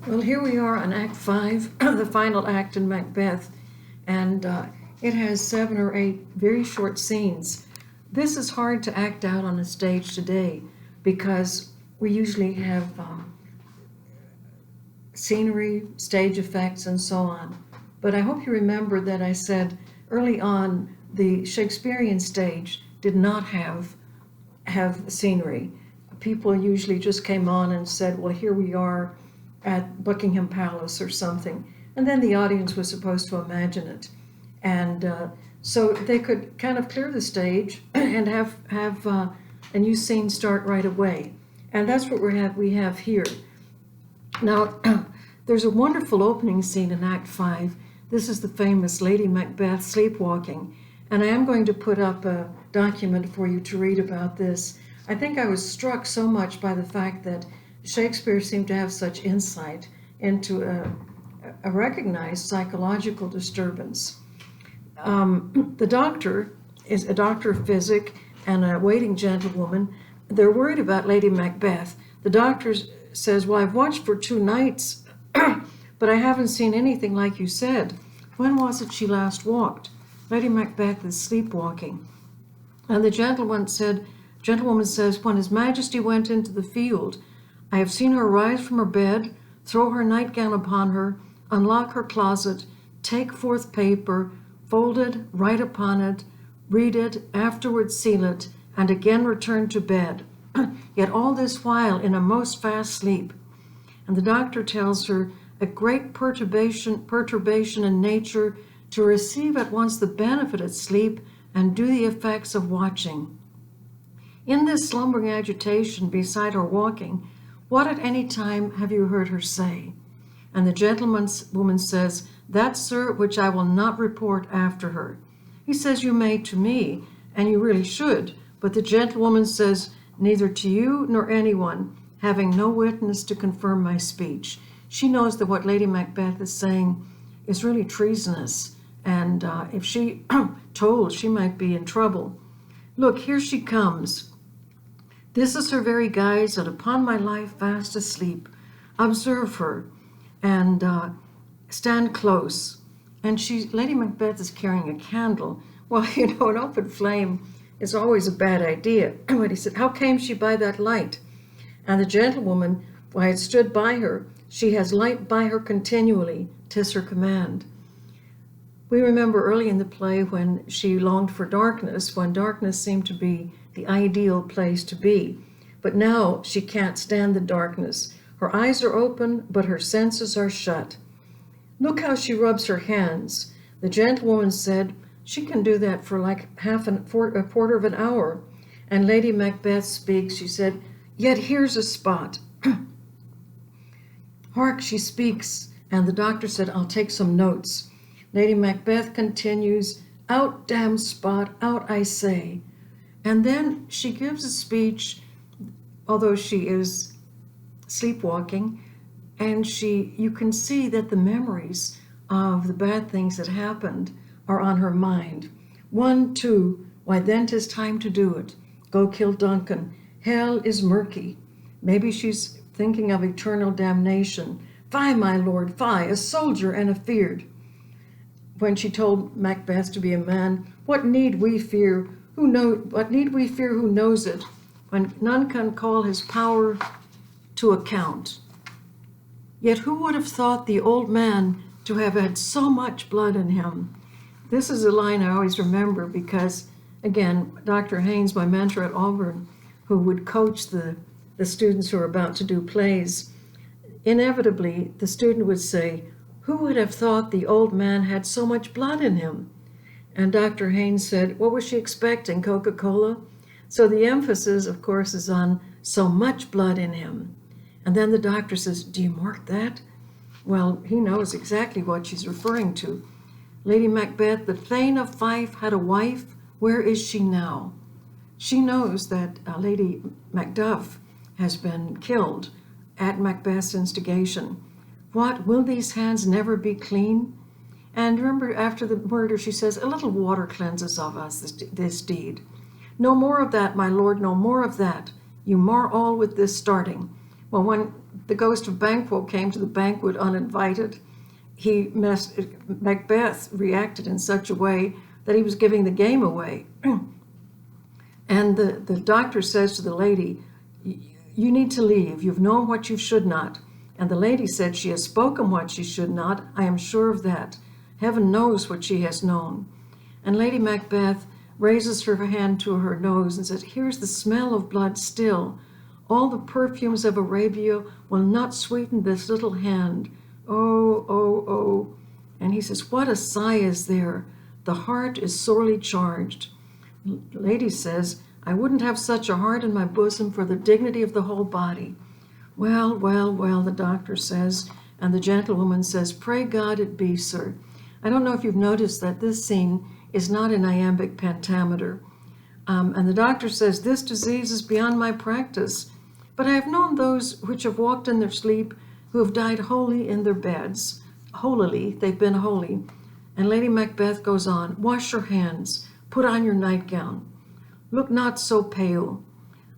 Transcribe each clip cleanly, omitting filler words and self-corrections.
Well, here we are on Act 5, the final act in Macbeth, and it has 7 or 8 very short scenes. This is hard to act out on a stage today because we usually have scenery, stage effects, and so on. But I hope you remember that I said early on the Shakespearean stage did not have scenery. People usually just came on and said, well, here we are at Buckingham Palace or something. And then the audience was supposed to imagine it. And so they could kind of clear the stage and have a new scene start right away. And that's what we have here. Now, there's a wonderful opening scene in Act 5. This is the famous Lady Macbeth sleepwalking. And I am going to put up a document for you to read about this. I think I was struck so much by the fact that Shakespeare seemed to have such insight into a recognized psychological disturbance. The doctor is a doctor of physic and a waiting gentlewoman. They're worried about Lady Macbeth. The doctor says, well, I've watched for 2 nights, but I haven't seen anything like you said. When was it she last walked? Lady Macbeth is sleepwalking. And the gentlewoman says, when His Majesty went into the field, I have seen her rise from her bed, throw her nightgown upon her, unlock her closet, take forth paper, fold it, write upon it, read it, afterwards seal it, and again return to bed. Yet all this while in a most fast sleep. And the doctor tells her, a great perturbation in nature to receive at once the benefit of sleep and do the effects of watching. In this slumbering agitation beside her walking, what at any time have you heard her say? And the woman says, that, sir, which I will not report after her. He says, you may to me, and you really should. But the gentlewoman says, neither to you nor anyone, having no witness to confirm my speech. She knows that what Lady Macbeth is saying is really treasonous, and if she told, she might be in trouble. Look, here she comes. This is her very guise, and upon my life fast asleep. Observe her, and stand close. And Lady Macbeth is carrying a candle. Well, an open flame is always a bad idea. But he said, how came she by that light? And the gentlewoman, why, it stood by her. She has light by her continually, 'tis her command. We remember early in the play when she longed for darkness, when darkness seemed to be the ideal place to be. But now she can't stand the darkness. Her eyes are open, but her senses are shut. Look how she rubs her hands. The gentlewoman said, she can do that for like a quarter of an hour. And Lady Macbeth speaks. She said, yet here's a spot. Hark, she speaks. And the doctor said, I'll take some notes. Lady Macbeth continues, out, damn spot, out, I say. And then she gives a speech, although she is sleepwalking, and you can see that the memories of the bad things that happened are on her mind. 1, 2, why then 'tis time to do it. Go kill Duncan. Hell is murky. Maybe she's thinking of eternal damnation. Fie, my lord, fie, a soldier and afeard. When she told Macbeth to be a man, what need we fear? What need we fear who knows it, when none can call his power to account? Yet who would have thought the old man to have had so much blood in him? This is a line I always remember because, again, Dr. Haynes, my mentor at Auburn, who would coach the students who are about to do plays, inevitably the student would say, who would have thought the old man had so much blood in him? And Dr. Haynes said, what was she expecting, Coca-Cola? So the emphasis, of course, is on so much blood in him. And then the doctor says, do you mark that? Well, he knows exactly what she's referring to. Lady Macbeth, the Thane of Fife had a wife. Where is she now? She knows that Lady Macduff has been killed at Macbeth's instigation. What, will these hands never be clean? And remember, after the murder, she says, a little water cleanses of us this deed. No more of that, my lord, no more of that. You mar all with this starting. Well, when the ghost of Banquo came to the banquet uninvited. Macbeth reacted in such a way that he was giving the game away. And the doctor says to the lady, you need to leave. You've known what you should not. And the lady said, she has spoken what she should not. I am sure of that. Heaven knows what she has known. And Lady Macbeth raises her hand to her nose and says, here's the smell of blood still. All the perfumes of Arabia will not sweeten this little hand. Oh, oh, oh. And he says, what a sigh is there. The heart is sorely charged. The lady says, I wouldn't have such a heart in my bosom for the dignity of the whole body. Well, well, well, the doctor says, and the gentlewoman says, pray God it be, sir. I don't know if you've noticed that this scene is not in iambic pentameter. And the doctor says, this disease is beyond my practice, but I have known those which have walked in their sleep who have died wholly in their beds. Holily, they've been holy. And Lady Macbeth goes on, wash your hands, put on your nightgown. Look not so pale.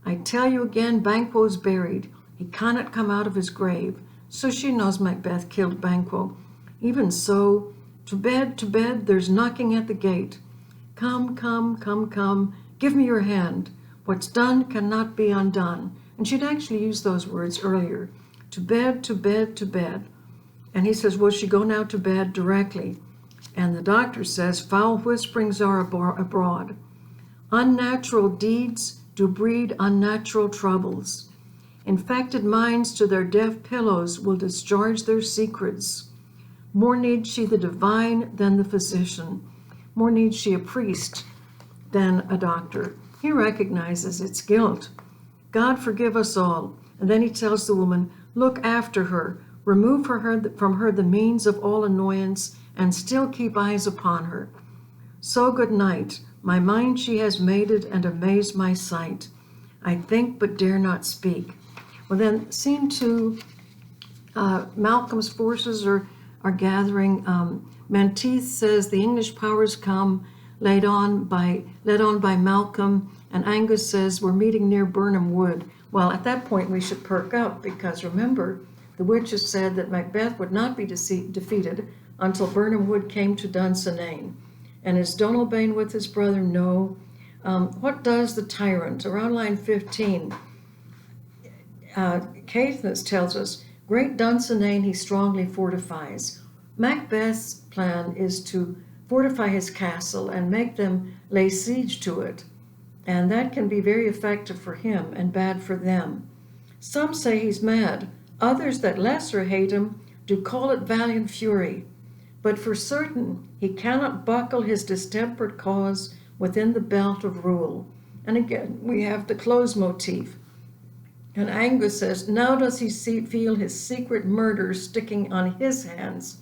I tell you again, Banquo's buried. He cannot come out of his grave. So she knows Macbeth killed Banquo. Even so, to bed, there's knocking at the gate. Come, come, come, come, give me your hand. What's done cannot be undone. And she'd actually used those words earlier. To bed, to bed, to bed. And he says, will she go now to bed directly? And the doctor says, foul whisperings are abroad. Unnatural deeds do breed unnatural troubles. Infected minds to their deaf pillows will discharge their secrets. More needs she the divine than the physician. More needs she a priest than a doctor. He recognizes its guilt. God forgive us all. And then he tells the woman, look after her, remove from her the means of all annoyance, and still keep eyes upon her. So good night. My mind she has mated and amazed my sight. I think but dare not speak. Well then, scene 2, Malcolm's forces are gathering. Menteith says the English powers come, led on by Malcolm, and Angus says we're meeting near Birnam Wood. Well, at that point we should perk up, because remember, the witches said that Macbeth would not be defeated until Birnam Wood came to Dunsinane. And is Donalbain with his brother? No. What does the tyrant? Around line 15, Caithness tells us, great Dunsinane he strongly fortifies. Macbeth's plan is to fortify his castle and make them lay siege to it. And that can be very effective for him and bad for them. Some say he's mad. Others that lesser hate him do call it valiant fury. But for certain, he cannot buckle his distempered cause within the belt of rule. And again, we have the close motif. And Angus says, now does he feel his secret murder sticking on his hands.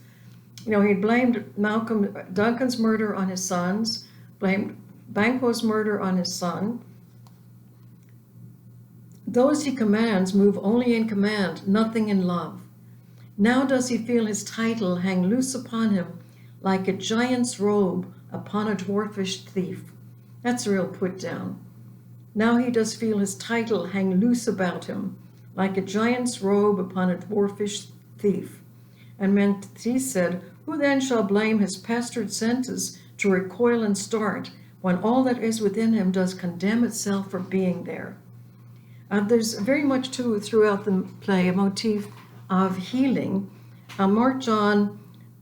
You know, he blamed Malcolm Duncan's murder on his sons, blamed Banquo's murder on his son. Those he commands move only in command, nothing in love. Now does he feel his title hang loose upon him like a giant's robe upon a dwarfish thief. That's a real put down. Now he does feel his title hang loose about him like a giant's robe upon a dwarfish thief. And Menteith said, who then shall blame his pestered senses to recoil and start when all that is within him does condemn itself for being there? There's very much too throughout the play a motif of healing. Mark John,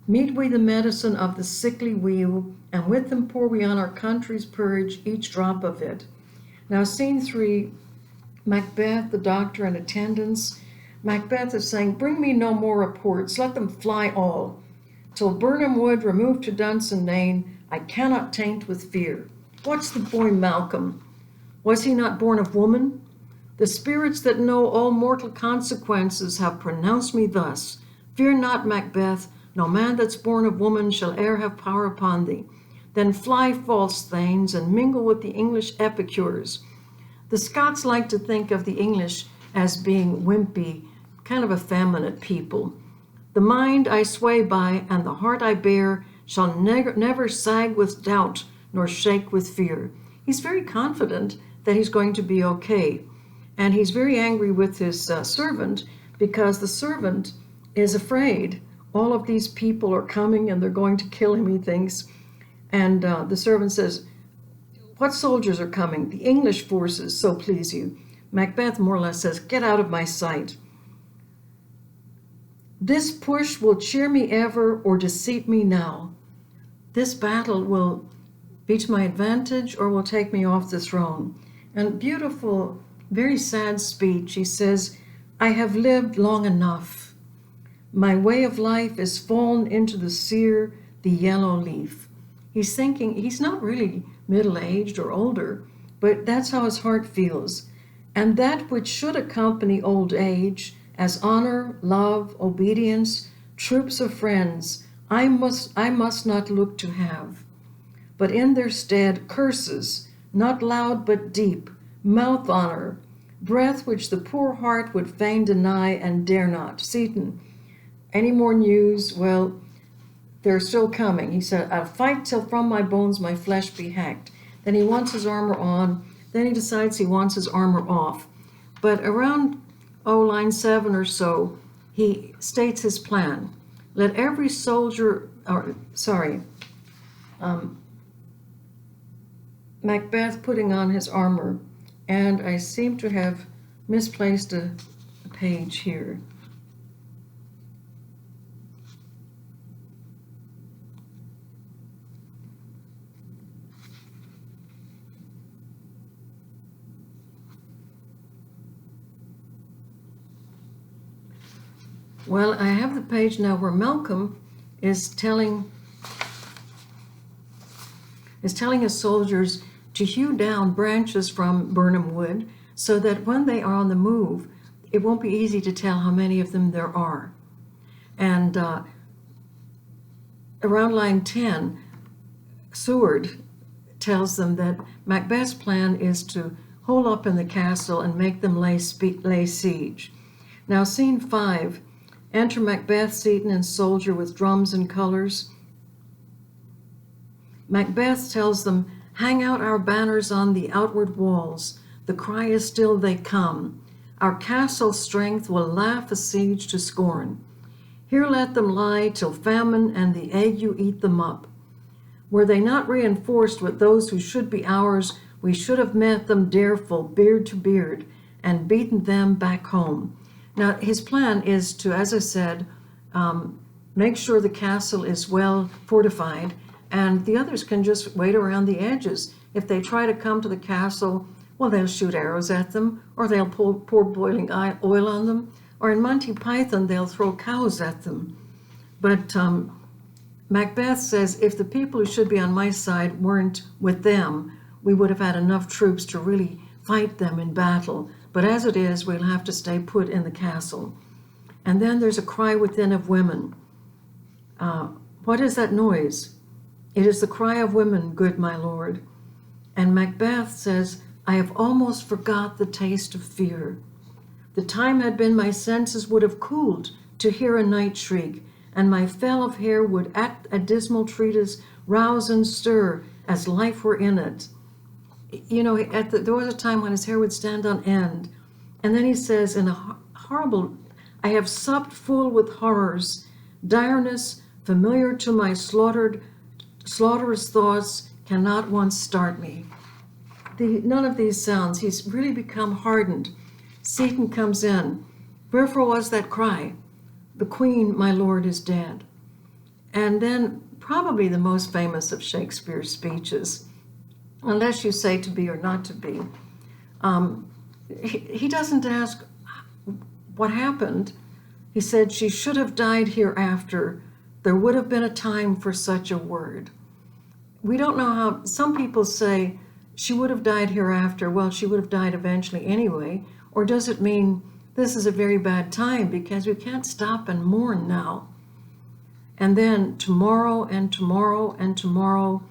meet we the medicine of the sickly weal, and with them pour we on our country's purge each drop of it. Now scene 3, Macbeth, the doctor, and attendants. Macbeth is saying, bring me no more reports, let them fly all. Till Birnam Wood removed to Dunsinane, I cannot taint with fear. What's the boy Malcolm? Was he not born of woman? The spirits that know all mortal consequences have pronounced me thus. Fear not, Macbeth, no man that's born of woman shall e'er have power upon thee. Then fly, false thanes, and mingle with the English epicures. The Scots like to think of the English as being wimpy, kind of effeminate people. The mind I sway by and the heart I bear shall never sag with doubt nor shake with fear. He's very confident that he's going to be okay. And he's very angry with his servant because the servant is afraid. All of these people are coming and they're going to kill him, he thinks. And the servant says, "What soldiers are coming?" "The English forces, so please you." Macbeth more or less says, "Get out of my sight. This push will cheer me ever or deceit me now. This battle will be to my advantage or will take me off the throne." And beautiful, very sad speech. He says, "I have lived long enough. My way of life is fallen into the sere, the yellow leaf." He's thinking, he's not really middle-aged or older, but that's how his heart feels. And that which should accompany old age, as honor, love, obedience, troops of friends, I must not look to have, but in their stead curses, not loud but deep, mouth honor, breath which the poor heart would fain deny and dare not. Seaton, any more news? Well, they're still coming. He said, "I'll fight till from my bones my flesh be hacked." Then he wants his armor on. Then he decides he wants his armor off. But around, line 7 or so, he states his plan. Let every soldier, Macbeth putting on his armor. And I seem to have misplaced a page here. Well, I have the page now where Malcolm is telling his soldiers to hew down branches from Burnham Wood so that when they are on the move, it won't be easy to tell how many of them there are. And around line 10, Seward tells them that Macbeth's plan is to hole up in the castle and make them lay siege. Now, scene 5, enter Macbeth, Seaton, and soldier with drums and colors. Macbeth tells them, "Hang out our banners on the outward walls. The cry is still, they come. Our castle strength will laugh a siege to scorn. Here let them lie till famine and the ague eat them up. Were they not reinforced with those who should be ours, we should have met them dareful, beard to beard, and beaten them back home." Now, his plan is to, as I said, make sure the castle is well fortified, and the others can just wait around the edges. If they try to come to the castle, well, they'll shoot arrows at them, or they'll pour boiling oil on them, or in Monty Python, they'll throw cows at them. But Macbeth says, if the people who should be on my side weren't with them, we would have had enough troops to really fight them in battle. But as it is, we'll have to stay put in the castle. And then there's a cry within of women. What is that noise? It is the cry of women, good my lord. And Macbeth says, I have almost forgot the taste of fear. The time had been my senses would have cooled to hear a night shriek, and my fell of hair would at a dismal treatise rouse and stir as life were in it. You know, there was a time when his hair would stand on end. And then he says in a horrible, I have supped full with horrors, direness familiar to my slaughterous thoughts cannot once start me. None of these sounds, he's really become hardened. Seaton comes in. Wherefore was that cry? The queen, my lord, is dead. And then probably the most famous of Shakespeare's speeches, unless you say to be or not to be. He doesn't ask what happened. He said, she should have died hereafter. There would have been a time for such a word. We don't know how, some people say she would have died hereafter. Well, she would have died eventually anyway. Or does it mean this is a very bad time because we can't stop and mourn now? And then tomorrow and tomorrow and tomorrow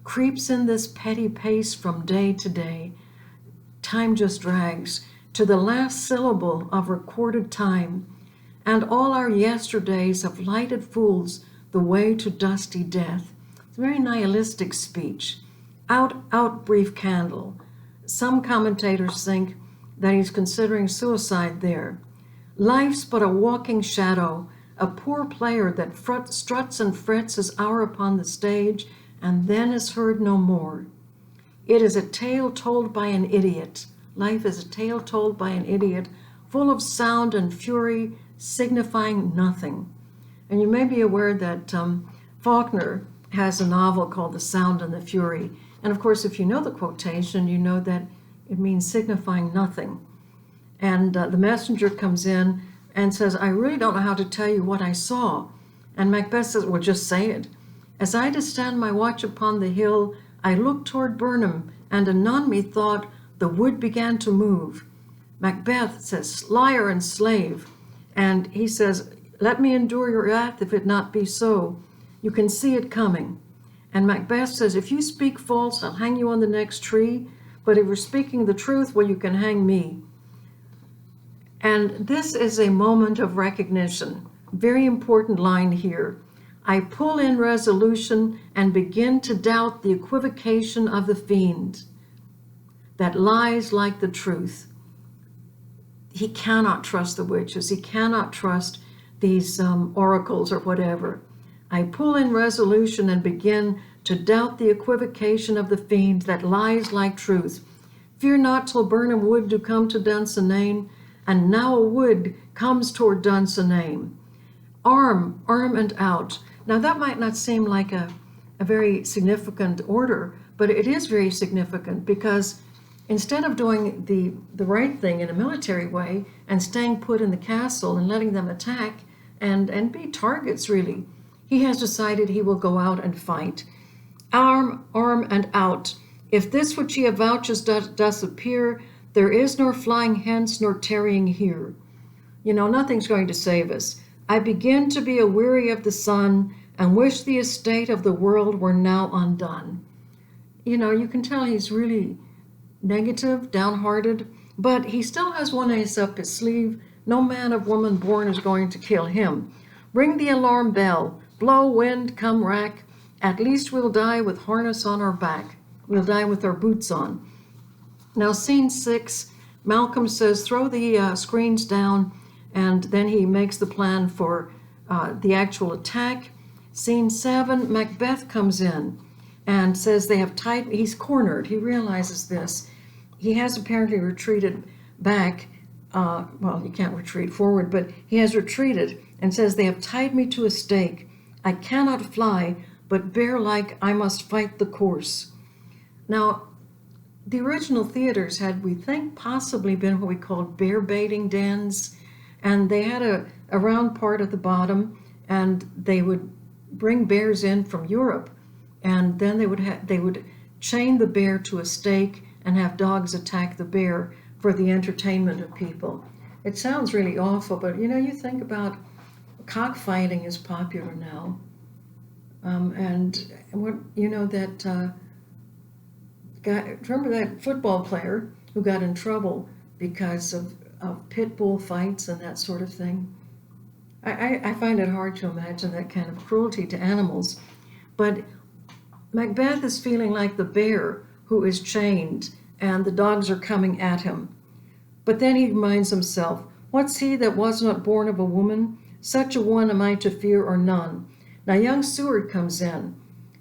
creeps in this petty pace from day to day. Time just drags to the last syllable of recorded time, and all our yesterdays have lighted fools the way to dusty death. It's a very nihilistic speech. Out, brief candle. Some commentators think that he's considering suicide there. Life's but a walking shadow, a poor player that struts and frets his hour upon the stage and then is heard no more. It is a tale told by an idiot. Life is a tale told by an idiot, full of sound and fury, signifying nothing. And you may be aware that Faulkner has a novel called The Sound and the Fury. And of course, if you know the quotation, you know that it means signifying nothing. And the messenger comes in and says, I really don't know how to tell you what I saw. And Macbeth says, well, just say it. As I did stand my watch upon the hill, I looked toward Burnham, and anon methought the wood began to move. Macbeth says, liar and slave. And he says, let me endure your wrath if it not be so. You can see it coming. And Macbeth says, if you speak false, I'll hang you on the next tree. But if you're speaking the truth, well, you can hang me. And this is a moment of recognition. Very important line here. I pull in resolution and begin to doubt the equivocation of the fiend that lies like the truth. He cannot trust the witches. He cannot trust these oracles or whatever. I pull in resolution and begin to doubt the equivocation of the fiend that lies like truth. Fear not till Burnham Wood do come to Dunsinane, and now a wood comes toward Dunsinane. Arm and out. Now that might not seem like a very significant order, but it is very significant because instead of doing the right thing in a military way and staying put in the castle and letting them attack and be targets really, he has decided he will go out and fight. Arm and out. If this which he avouches does appear, there is nor flying hence nor tarrying here. You know, nothing's going to save us. I begin to be aweary of the sun and wish the estate of the world were now undone. You know, you can tell he's really negative, downhearted, but he still has one ace up his sleeve. No man of woman born is going to kill him. Ring the alarm bell. Blow, wind, come rack. At least we'll die with harness on our back. We'll die with our boots on. Now, scene 6, Malcolm says, throw the screens down, and then he makes the plan for the actual attack. Scene 7, Macbeth comes in and says they have he's cornered. He realizes this. He has apparently retreated back. Well, he can't retreat forward, but he has retreated and says they have tied me to a stake. I cannot fly, but bear-like I must fight the course. Now, the original theaters had, we think, possibly been what we called bear baiting dens, and they had a round part at the bottom, and they would bring bears in from Europe, and then they would chain the bear to a stake and have dogs attack the bear for the entertainment of people. It sounds really awful, but you know, you think about cockfighting is popular now, and what you know that guy. Remember that football player who got in trouble because of pit bull fights and that sort of thing? I find it hard to imagine that kind of cruelty to animals, but Macbeth is feeling like the bear who is chained and the dogs are coming at him. But then he reminds himself, what's he that was not born of a woman? Such a one am I to fear or none. Now young Seward comes in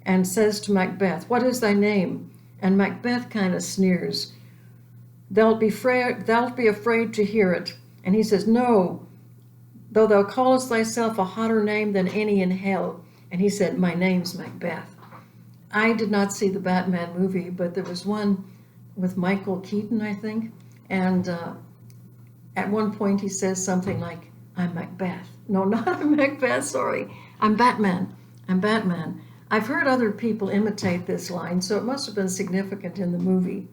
and says to Macbeth, what is thy name? And Macbeth kind of sneers. Thou'lt be afraid to hear it. And he says, no, though thou callest thyself a hotter name than any in hell. And he said, my name's Macbeth. I did not see the Batman movie, but there was one with Michael Keaton, I think. And at one point he says something like, I'm Macbeth. No, not Macbeth, sorry. I'm Batman. I'm Batman. I've heard other people imitate this line, so it must have been significant in the movie.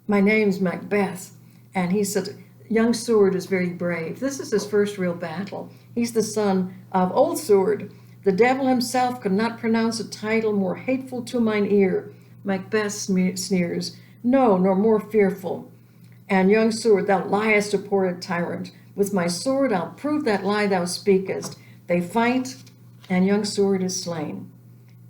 My name's Macbeth. And he said, young Seward is very brave. This is his first real battle. He's the son of old Seward. The devil himself could not pronounce a title more hateful to mine ear. Macbeth sneers, no, nor more fearful. And young Seward, thou liest, abhorred tyrant. With my sword I'll prove that lie thou speakest. They fight, and young Seward is slain.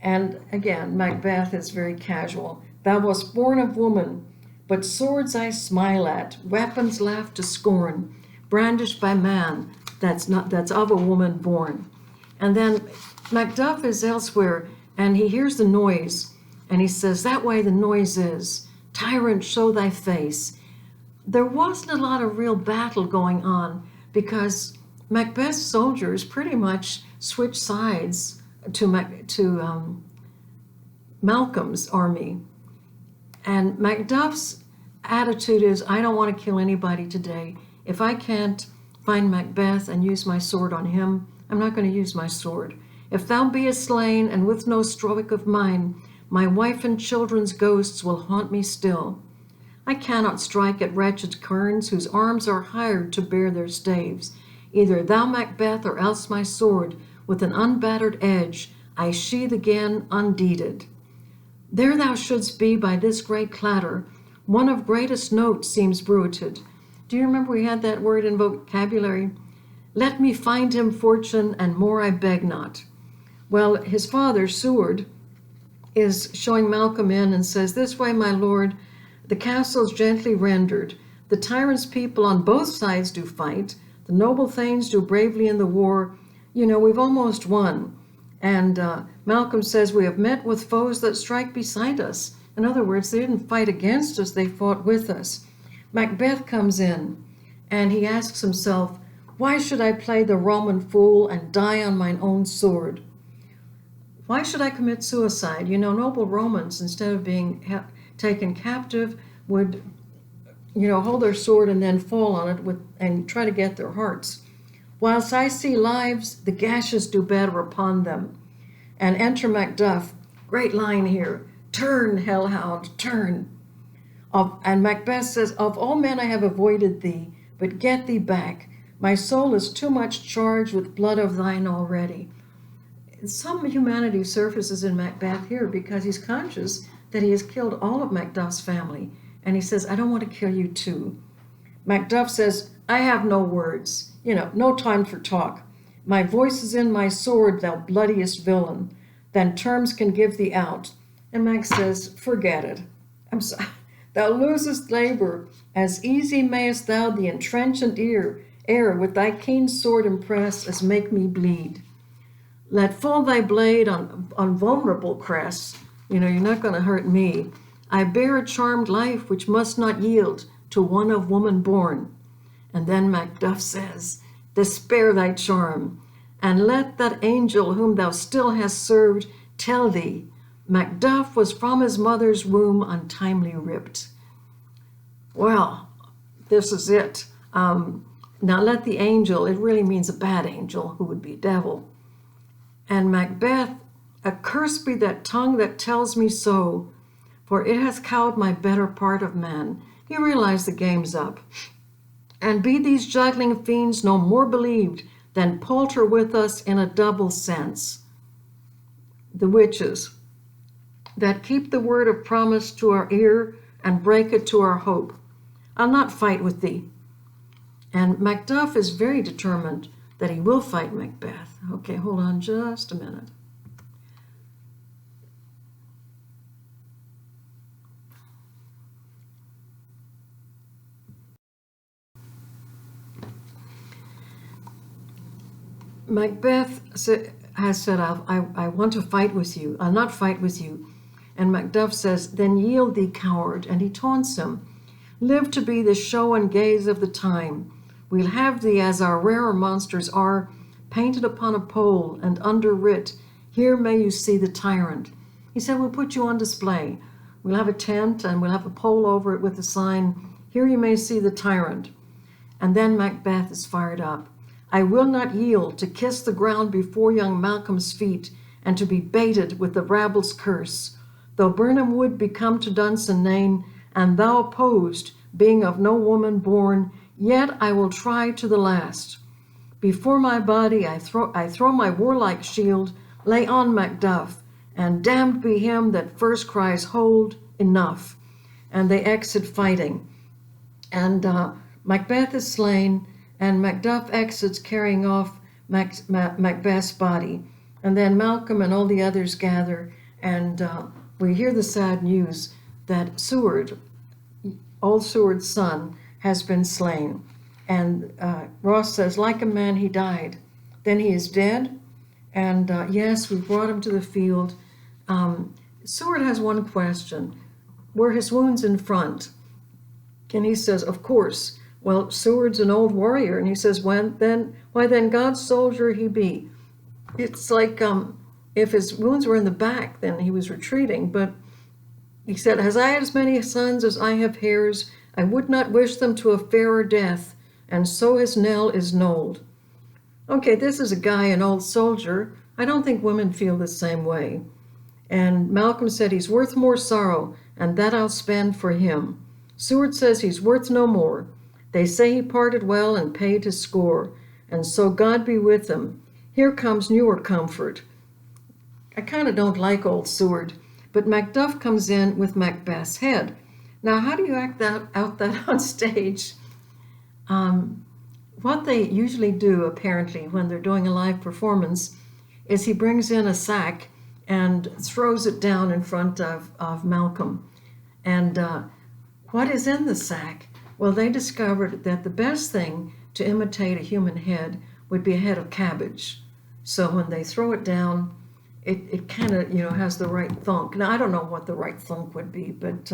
And again, Macbeth is very casual. Thou wast born of woman, but swords I smile at, weapons laugh to scorn. brandished by man, that's of a woman born. And then Macduff is elsewhere, and he hears the noise, and he says, that way the noise is, tyrant, show thy face. There wasn't a lot of real battle going on because Macbeth's soldiers pretty much switched sides to Malcolm's army. And Macduff's attitude is, I don't want to kill anybody today. If I can't find Macbeth and use my sword on him, I'm not going to use my sword. If thou beest slain, and with no stroke of mine, my wife and children's ghosts will haunt me still. I cannot strike at wretched kerns, whose arms are hired to bear their staves. Either thou, Macbeth, or else my sword, with an unbattered edge, I sheathe again undeeded. There thou shouldst be by this great clatter. One of greatest note seems bruited. Do you remember we had that word in vocabulary? Let me find him fortune, and more I beg not. Well, his father, Seward, is showing Malcolm in and says, this way, my lord, the castle's gently rendered. The tyrant's people on both sides do fight. The noble thanes do bravely in the war. We've almost won. And Malcolm says, we have met with foes that strike beside us. In other words, they didn't fight against us, they fought with us. Macbeth comes in, and he asks himself, why should I play the Roman fool and die on mine own sword? Why should I commit suicide? Noble Romans, instead of being taken captive, would, hold their sword and then fall on it and try to get their hearts. Whilst I see lives, the gashes do better upon them. And enter Macduff. Great line here. Turn, hellhound, turn. And Macbeth says, of all men I have avoided thee, but get thee back. My soul is too much charged with blood of thine already. Some humanity surfaces in Macbeth here because he's conscious that he has killed all of Macduff's family. And he says, I don't want to kill you too. Macduff says, I have no words, no time for talk. My voice is in my sword, thou bloodiest villain. Then terms can give thee out. And Mac says, forget it. I'm sorry. Thou losest labor. As easy mayest thou the entrenchant air with thy keen sword impress as make me bleed. Let fall thy blade on vulnerable crests. You're not going to hurt me. I bear a charmed life which must not yield to one of woman born. And then Macduff says, despair thy charm, and let that angel whom thou still hast served tell thee, Macduff was from his mother's womb untimely ripped. Well, this is it. Now let the angel, it really means a bad angel, who would be a devil. And Macbeth, accursed be that tongue that tells me so, for it has cowed my better part of man. He realized the game's up. And be these juggling fiends no more believed than palter with us in a double sense. The witches that keep the word of promise to our ear and break it to our hope. I'll not fight with thee. And Macduff is very determined that he will fight Macbeth. Okay, hold on just a minute. Macbeth has said, I want to fight with you. I'll not fight with you. And Macduff says, then yield thee, coward. And he taunts him. Live to be the show and gaze of the time. We'll have thee as our rarer monsters are, painted upon a pole and underwrit, here may you see the tyrant. He said, we'll put you on display. We'll have a tent and we'll have a pole over it with a sign, here you may see the tyrant. And then Macbeth is fired up. I will not yield to kiss the ground before young Malcolm's feet and to be baited with the rabble's curse. Though Birnam wood be come to Dunsinane, and thou opposed, being of no woman born, yet I will try to the last. Before my body I throw my warlike shield, lay on Macduff, and damned be him that first cries, hold, enough. And they exit fighting. And Macbeth is slain, and Macduff exits carrying off Macbeth's body. And then Malcolm and all the others gather, and we hear the sad news that Seward, old Seward's son, has been slain. And Ross says, like a man, he died. Then he is dead. And yes, we brought him to the field. Seward has one question. Were his wounds in front? And he says, of course. Well, Seward's an old warrior. And he says, why then God's soldier he be. It's like if his wounds were in the back, then he was retreating. But he said, as I had as many sons as I have hairs, I would not wish them to a fairer death, and so his knell is knolled. Okay, this is a guy, an old soldier. I don't think women feel the same way. And Malcolm said, he's worth more sorrow, and that I'll spend for him. Seward says he's worth no more. They say he parted well and paid his score, and so God be with him. Here comes newer comfort. I kind of don't like old Seward, but Macduff comes in with Macbeth's head. Now, how do you act out that on stage? What they usually do, apparently, when they're doing a live performance, is he brings in a sack and throws it down in front of Malcolm. And what is in the sack? Well, they discovered that the best thing to imitate a human head would be a head of cabbage. So when they throw it down, it kind of, has the right thunk. Now, I don't know what the right thunk would be, but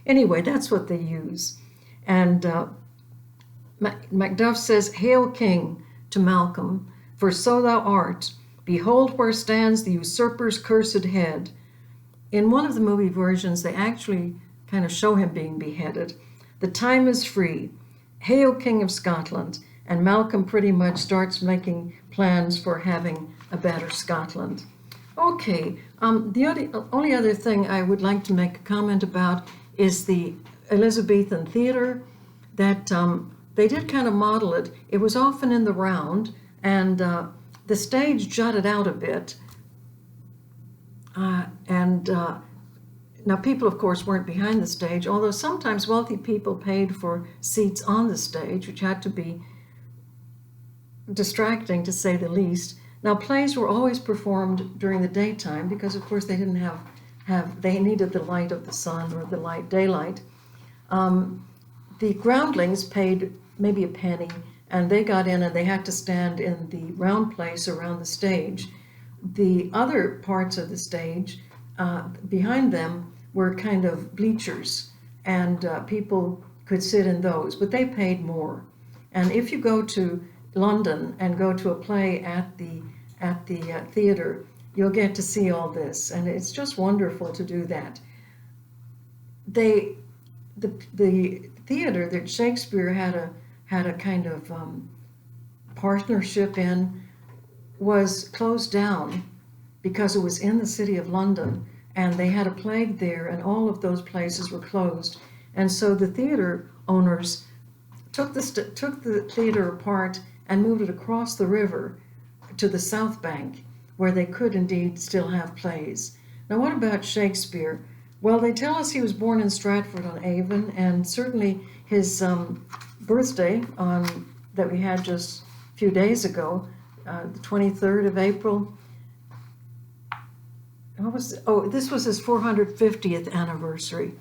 anyway, that's what they use. And Macduff says, Hail, King, to Malcolm, for so thou art. Behold where stands the usurper's cursed head. In one of the movie versions, they actually kind of show him being beheaded. The time is free. Hail, King of Scotland. And Malcolm pretty much starts making plans for having a better Scotland. Okay, the only other thing I would like to make a comment about is the Elizabethan theater, that they did kind of model it. It was often in the round, and the stage jutted out a bit. Now people, of course, weren't behind the stage, although sometimes wealthy people paid for seats on the stage, which had to be distracting, to say the least. Now, plays were always performed during the daytime because, of course, they didn't they needed the light of the sun or the daylight. The groundlings paid maybe a penny, and they got in and they had to stand in the round place around the stage. The other parts of the stage, behind them, were kind of bleachers, and people could sit in those, but they paid more. And if you go to London and go to a play at the theater, you'll get to see all this, and it's just wonderful to do that. The theater that Shakespeare had a kind of partnership in was closed down because it was in the city of London, and they had a plague there, and all of those places were closed. And so the theater owners took the theater apart and moved it across the river to the South Bank, where they could indeed still have plays. Now, what about Shakespeare? Well, they tell us he was born in Stratford-on-Avon, and certainly his birthday that we had just a few days ago, the 23rd of April. This was his 450th anniversary.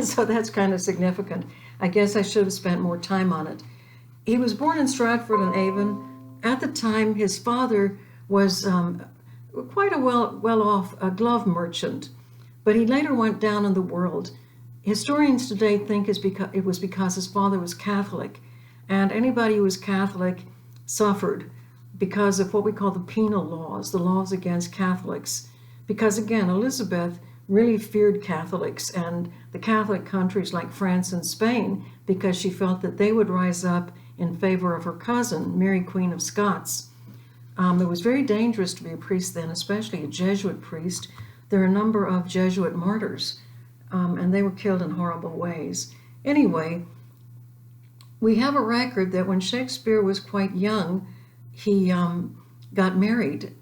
So that's kind of significant. I guess I should have spent more time on it. He was born in Stratford-on-Avon. At the time, his father was quite a well-off glove merchant, but he later went down in the world. Historians today think it was because his father was Catholic, and anybody who was Catholic suffered because of what we call the penal laws, the laws against Catholics. Because again, Elizabeth really feared Catholics and the Catholic countries like France and Spain, because she felt that they would rise up in favor of her cousin, Mary Queen of Scots. It was very dangerous to be a priest then, especially a Jesuit priest. There are a number of Jesuit martyrs, and they were killed in horrible ways. Anyway, we have a record that when Shakespeare was quite young, he got married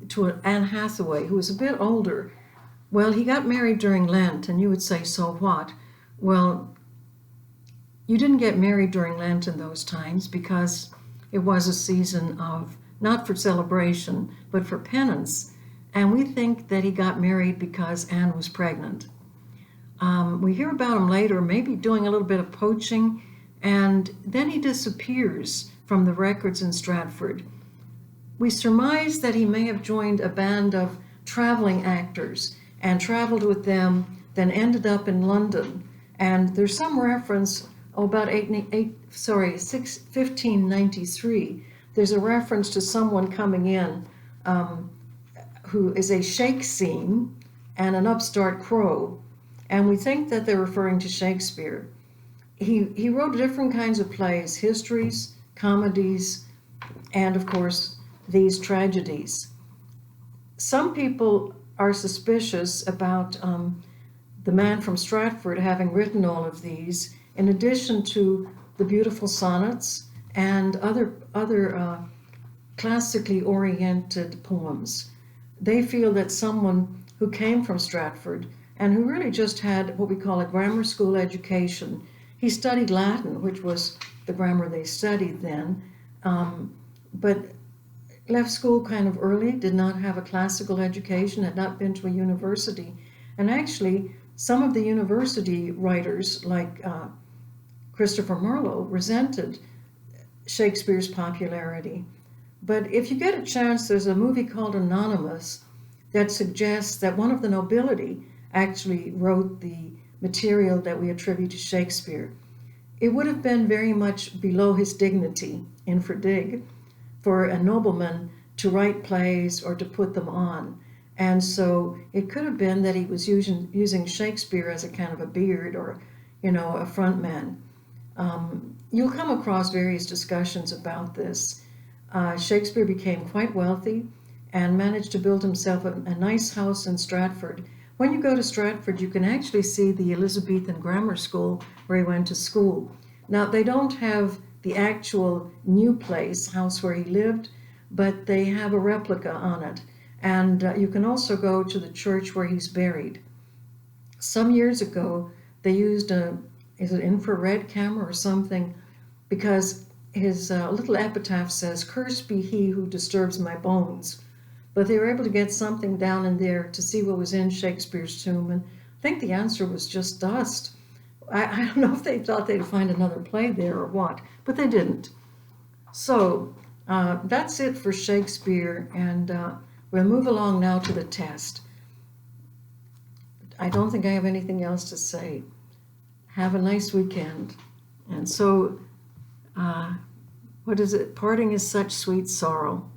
to Anne Hathaway, who was a bit older. Well, he got married during Lent, and you would say, so what? Well, you didn't get married during Lent in those times because it was a season of, not for celebration, but for penance. And we think that he got married because Anne was pregnant. We hear about him later, maybe doing a little bit of poaching, and then he disappears from the records in Stratford. We surmise that he may have joined a band of traveling actors and traveled with them, then ended up in London. And there's some reference, about 1593, there's a reference to someone coming in who is a shake scene and an upstart crow. And we think that they're referring to Shakespeare. He wrote different kinds of plays, histories, comedies, and of course, these tragedies. Some people are suspicious about the man from Stratford having written all of these, in addition to the beautiful sonnets and other classically oriented poems. They feel that someone who came from Stratford and who really just had what we call a grammar school education. He studied Latin, which was the grammar they studied then, but left school kind of early, did not have a classical education, had not been to a university. And actually, some of the university writers, like Christopher Marlowe, resented Shakespeare's popularity. But if you get a chance, there's a movie called Anonymous that suggests that one of the nobility actually wrote the material that we attribute to Shakespeare. It would have been very much below his dignity, infra dig, for a nobleman to write plays or to put them on. And so it could have been that he was using Shakespeare as a kind of a beard or, a front man. You'll come across various discussions about this. Shakespeare became quite wealthy and managed to build himself a nice house in Stratford. When you go to Stratford, you can actually see the Elizabethan grammar school where he went to school. Now, they don't have the actual new place, house where he lived, but they have a replica on it. And you can also go to the church where he's buried. Some years ago, they used is it infrared camera or something, because his little epitaph says, "Cursed be he who disturbs my bones." But they were able to get something down in there to see what was in Shakespeare's tomb, and I think the answer was just dust. I don't know if they thought they'd find another play there or what, but they didn't. So that's it for Shakespeare, and we'll move along now to the test. I don't think I have anything else to say. Have a nice weekend. And so, what is it? Parting is such sweet sorrow.